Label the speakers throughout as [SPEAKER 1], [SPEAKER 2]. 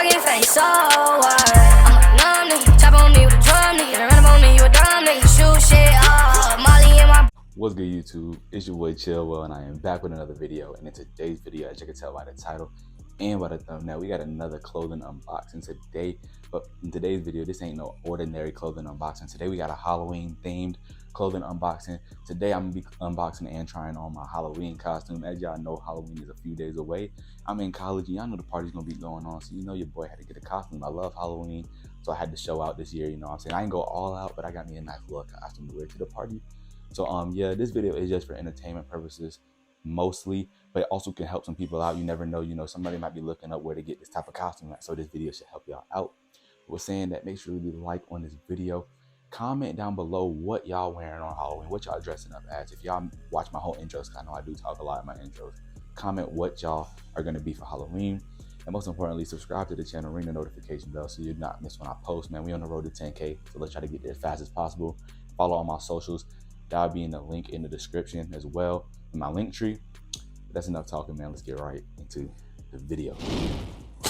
[SPEAKER 1] bragging face, so what? I'm a numb nigga, chop on me with a drum nigga, run up on me, you a dumb nigga, shoot shit up, Molly in my.
[SPEAKER 2] What's good, YouTube? It's your boy Chillwell, and I am back with another video. And in today's video, as you can tell by the title and by the thumbnail, we got another clothing unboxing today. But in today's video, this ain't no ordinary clothing unboxing. Today we got a Halloween themed clothing unboxing. Today I'm gonna be unboxing and trying on my Halloween costume. As y'all know, Halloween is a few days away. I'm in college, and y'all know the party's gonna be going on, so you know your boy had to get a costume. I love Halloween, so I had to show out this year. You know what I'm saying? I ain't go all out, but I got me a nice little costume to wear to the party. So yeah, this video is just for entertainment purposes mostly, but it also can help some people out. You never know, you know, somebody might be looking up where to get this type of costume at, so this video should help y'all out. We're saying that, make sure you leave a like on this video. Comment down below what y'all wearing on Halloween, what y'all dressing up as. If y'all watch my whole intros, I know I do talk a lot in my intros. Comment what y'all are gonna be for Halloween. And most importantly, subscribe to the channel, ring the notification bell so you're not miss when I post, man. We on the road to 10K, so let's try to get there as fast as possible. Follow all my socials. That'll be in the link in the description as well, in my link tree. That's enough talking, man. Let's get right into the video.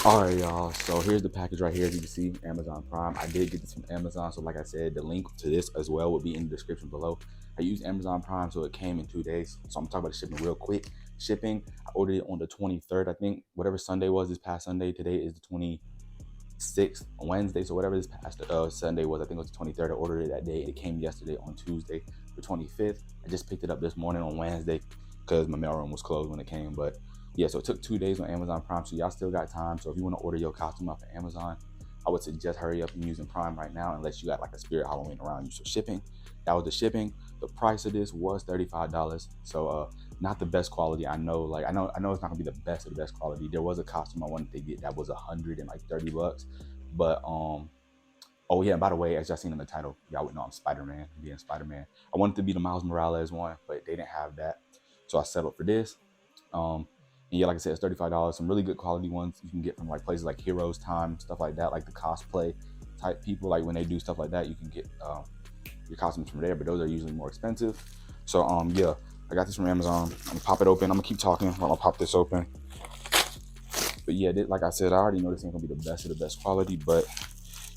[SPEAKER 2] All right, y'all. So here's the package right here. As you can see, Amazon Prime. I did get this from Amazon. So like I said, the link to this as well will be in the description below. I used Amazon Prime, so it came in 2 days. So I'm talking about the shipping real quick. Shipping, I ordered it on the 23rd, I think. Whatever Sunday was this past Sunday. Today is the 26th, Wednesday. So whatever this past Sunday was, I think it was the 23rd. I ordered it that day. It came yesterday on Tuesday, the 25th. I just picked it up this morning on Wednesday because my mailroom was closed when it came. But yeah, so it took 2 days on Amazon Prime. So y'all still got time. So if you want to order your costume off of Amazon, I would suggest hurry up and using Prime right now, unless you got like a Spirit Halloween around you. So shipping, that was the shipping. The price of this was $35. So not the best quality. I know, like I know it's not gonna be the best of the best quality. There was a costume I wanted to get that was $130, but oh yeah, by the way, as y'all seen in the title, y'all would know I'm Spider-Man, being Spider-Man. I wanted to be the Miles Morales one, but they didn't have that, so I settled for this. And yeah, like I said, it's $35. Some really good quality ones you can get from like places like Heroes Time, stuff like that, like the cosplay type people. Like when they do stuff like that, you can get your costumes from there, but those are usually more expensive. So yeah, I got this from Amazon. I'm gonna pop it open. I'm gonna keep talking while I pop this open. But yeah, like I said, I already know this ain't gonna be the best of the best quality, but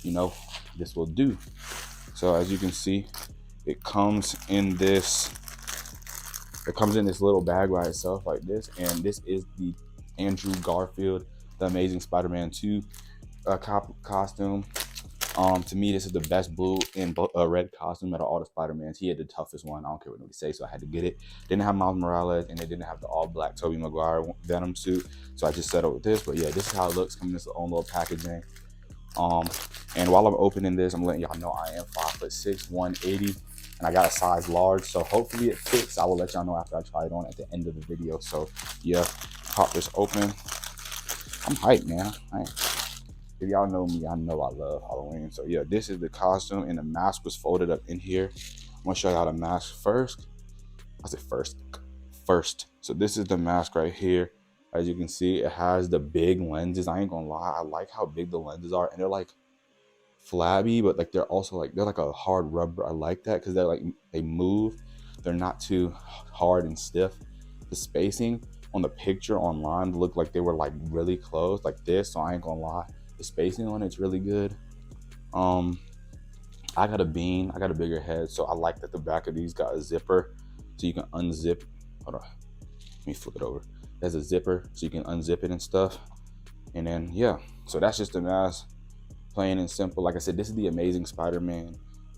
[SPEAKER 2] you know, this will do. So as you can see, it comes in this little bag by itself like this, and this is the Andrew Garfield, the Amazing Spider-Man 2 costume. To me, this is the best blue and red costume out of all the Spider-Mans. He had the toughest one. I don't care what nobody say, so I had to get it. Didn't have Miles Morales, and they didn't have the all-black Tobey Maguire Venom suit, so I just settled with this. But yeah, this is how it looks, coming in its own little packaging. And while I'm opening this, I'm letting y'all know I am 5'6", 180, and I got a size large, so hopefully it fits. I will let y'all know after I try it on at the end of the video. So yeah, pop this open. I'm hyped, man. If y'all know me, I know I love Halloween. So yeah, this is the costume, and the mask was folded up in here. I'm gonna show y'all the mask first. I said first. So this is the mask right here. As you can see, it has the big lenses. I ain't gonna lie, I like how big the lenses are, and they're like flabby, but like they're also like a hard rubber. I like that because they're like, they move. They're not too hard and stiff. The spacing on the picture online looked like they were like really close, like this. So I ain't gonna lie, the spacing on it's really good. I got a bean, I got a bigger head, so I like that the back of these got a zipper, so you can unzip. Hold on, let me flip it over. There's a zipper, so you can unzip it and stuff. And then yeah, so that's just the mask, plain and simple. Like I said, this is the Amazing Spider-Man.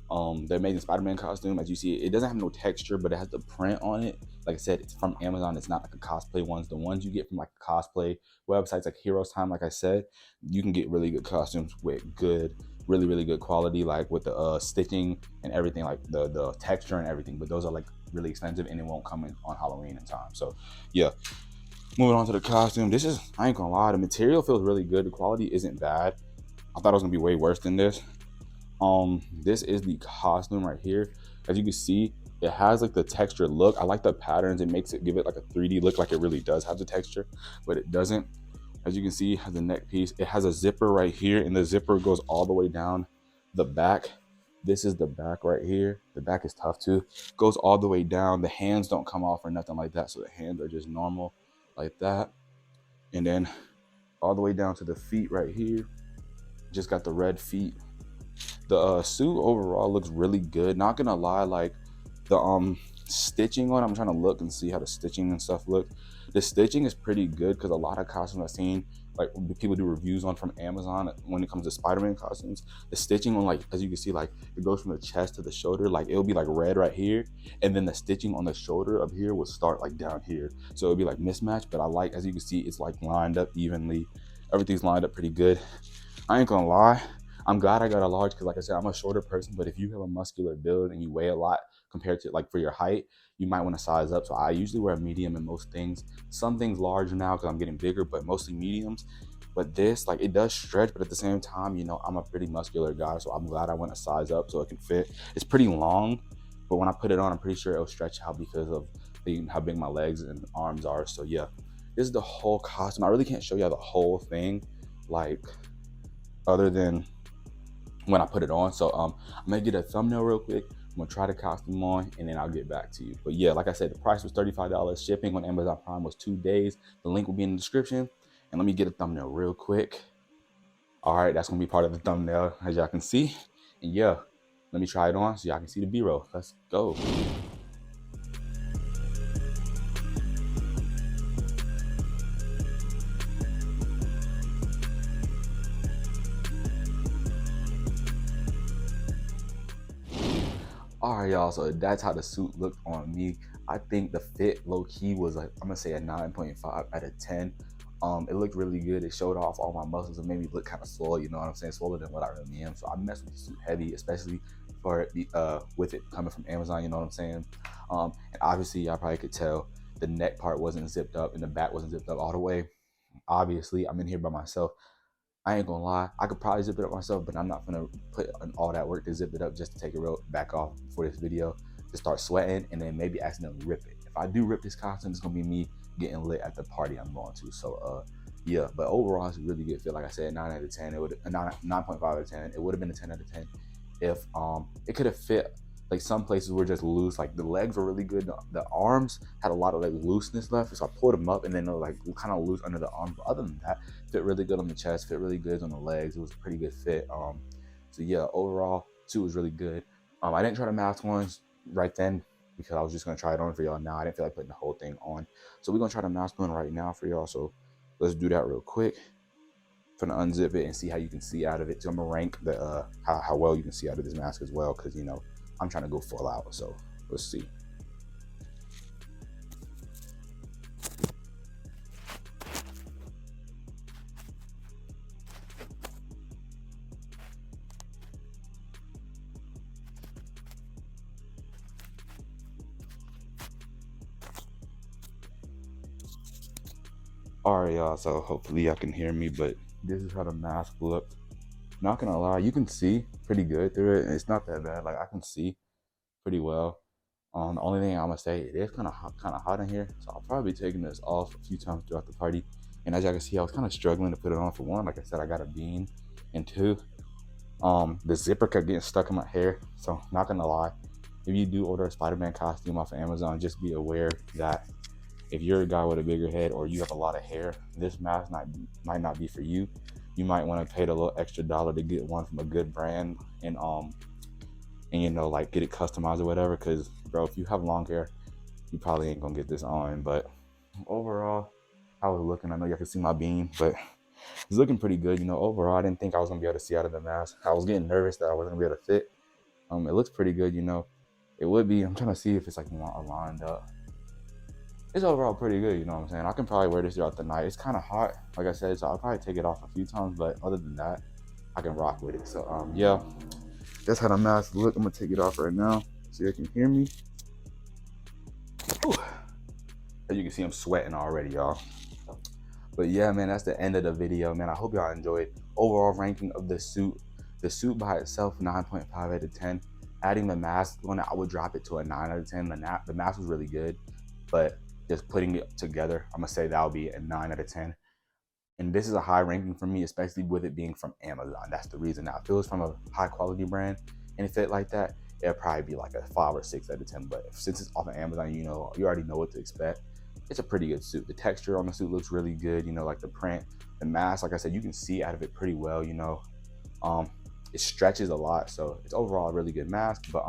[SPEAKER 2] The Amazing Spider-Man costume. As you see, it doesn't have no texture, but it has the print on it. Like I said, it's from Amazon. It's not like a cosplay ones. The ones you get from like cosplay websites like Heroes Time, like I said, you can get really good costumes with good, really good quality, like with the stitching and everything, like the texture and everything. But those are like really expensive, and it won't come in on Halloween in time. So yeah, moving on to the costume. This is, I ain't gonna lie, the material feels really good. The quality isn't bad. I thought it was gonna be way worse than this. This is the costume right here. As you can see, it has like the texture look. I like the patterns. It makes it give it like a 3D look, like it really does have the texture, but it doesn't. As you can see, it has a neck piece. It has a zipper right here, and the zipper goes all the way down the back. This is the back right here. The back is tough too. Goes all the way down. The hands don't come off or nothing like that, so the hands are just normal like that. And then all the way down to the feet right here. Just got the red feet. The suit overall looks really good. Not gonna lie, like the stitching on it, I'm trying to look and see how the stitching and stuff look. The stitching is pretty good because a lot of costumes I've seen, like people do reviews on from Amazon when it comes to Spider-Man costumes, the stitching on, like, as you can see, like it goes from the chest to the shoulder, like it'll be like red right here, and then the stitching on the shoulder up here will start like down here, so it'll be like mismatched. But I like, as you can see, it's like lined up evenly. Everything's lined up pretty good. I ain't gonna lie, I'm glad I got a large because, like I said, I'm a shorter person, but if you have a muscular build and you weigh a lot compared to, like, for your height, you might want to size up. So I usually wear a medium in most things. Some things large now because I'm getting bigger, but mostly mediums. But this, like, it does stretch, but at the same time, you know, I'm a pretty muscular guy, so I'm glad I went a size up so it can fit. It's pretty long, but when I put it on, I'm pretty sure it'll stretch out because of how big my legs and arms are. So yeah, this is the whole costume. I really can't show you the whole thing, like, other than when I put it on. So I'm gonna get a thumbnail real quick. I'm gonna try the costume on and then I'll get back to you. But yeah, like I said, the price was $35. Shipping on Amazon Prime was 2 days. The link will be in the description. And let me get a thumbnail real quick. All right, that's gonna be part of the thumbnail, as y'all can see. And yeah, let me try it on so y'all can see the B-roll. Let's go. All right, y'all, so that's how the suit looked on me. I think the fit low-key was, like, I'm gonna say a 9.5 out of 10. It looked really good. It showed off all my muscles and made me look kind of swole, you know what I'm saying? Swoller than what I really am. So I messed with the suit heavy, especially for the with it coming from Amazon, you know what I'm saying? And obviously y'all probably could tell the neck part wasn't zipped up and the back wasn't zipped up all the way. Obviously, I'm in here by myself. I ain't gonna lie, I could probably zip it up myself, but I'm not gonna put in all that work to zip it up just to take it back off for this video, to start sweating and then maybe accidentally rip it. If I do rip this costume, it's gonna be me getting lit at the party I'm going to. So yeah, but overall it's a really good fit. Like I said, 9 out of 10. It would 9.5 out of 10. It would have been a 10 out of 10 if it could have fit. Like, some places were just loose, like the legs were really good. The arms had a lot of like looseness left, so I pulled them up and then they were like kind of loose under the arms. But other than that, fit really good on the chest, fit really good on the legs. It was a pretty good fit. So yeah, overall suit was really good. I didn't try the mask ones right then because I was just gonna try it on for y'all now. I didn't feel like putting the whole thing on, so we're gonna try the mask on right now for y'all. So let's do that real quick. I'm gonna unzip it and see how you can see out of it. So I'm gonna rank the how well you can see out of this mask as well, because, you know, I'm trying to go full out. So let's see. All right, y'all, so hopefully y'all can hear me, but this is how the mask looked. Not gonna lie, you can see pretty good through it, and it's not that bad. Like, I can see pretty well. The only thing I'm gonna say, it is kind of hot in here, so I'll probably be taking this off a few times throughout the party. And as y'all can see, I was kind of struggling to put it on. For one, like I said, I got a bean, and two, the zipper kept getting stuck in my hair. So not gonna lie, if you do order a Spider-Man costume off of Amazon, just be aware that if you're a guy with a bigger head or you have a lot of hair, this mask might not be for you. You might want to pay the little extra $1 to get one from a good brand, and you know, like, get it customized or whatever. Because, bro, if you have long hair, you probably ain't gonna get this on. But overall, I was looking. I know y'all can see my beam, but it's looking pretty good. You know, overall, I didn't think I was gonna be able to see out of the mask. I was getting nervous that I wasn't gonna be able to fit. It looks pretty good. You know, it would be. I'm trying to see if it's like lined up. It's overall pretty good, you know what I'm saying? I can probably wear this throughout the night. It's kind of hot, like I said, so I'll probably take it off a few times, but other than that, I can rock with it. So yeah, that's how the mask look. I'm gonna take it off right now so you can hear me. Whew. As you can see, I'm sweating already, y'all. But yeah, man, that's the end of the video, man. I hope y'all enjoyed. Overall ranking of the suit by itself, 9.5 out of 10. Adding the mask on it, I would drop it to a 9 out of 10. The mask was really good, but just putting it together, I'm gonna say that'll be a 9 out of 10. And this is a high ranking for me, especially with it being from Amazon. That's the reason. Now, if it was from a high quality brand and it fit like that, it'd probably be like a 5 or 6 out of 10. But since it's off of Amazon, you know, you already know what to expect. it's a pretty good suit. The texture on the suit looks really good, you know, like the print, the mask, like I said, you can see out of it pretty well, you know. It stretches a lot, so it's overall a really good mask. But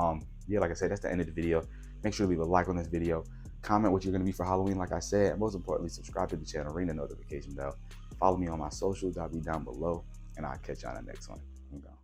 [SPEAKER 2] yeah, like I said, that's the end of the video. Make sure to leave a like on this video, comment what you're gonna be for Halloween, like I said, and most importantly, subscribe to the channel, ring the notification bell, follow me on my socials, I'll be down below, and I'll catch you on the next one. I'm gone.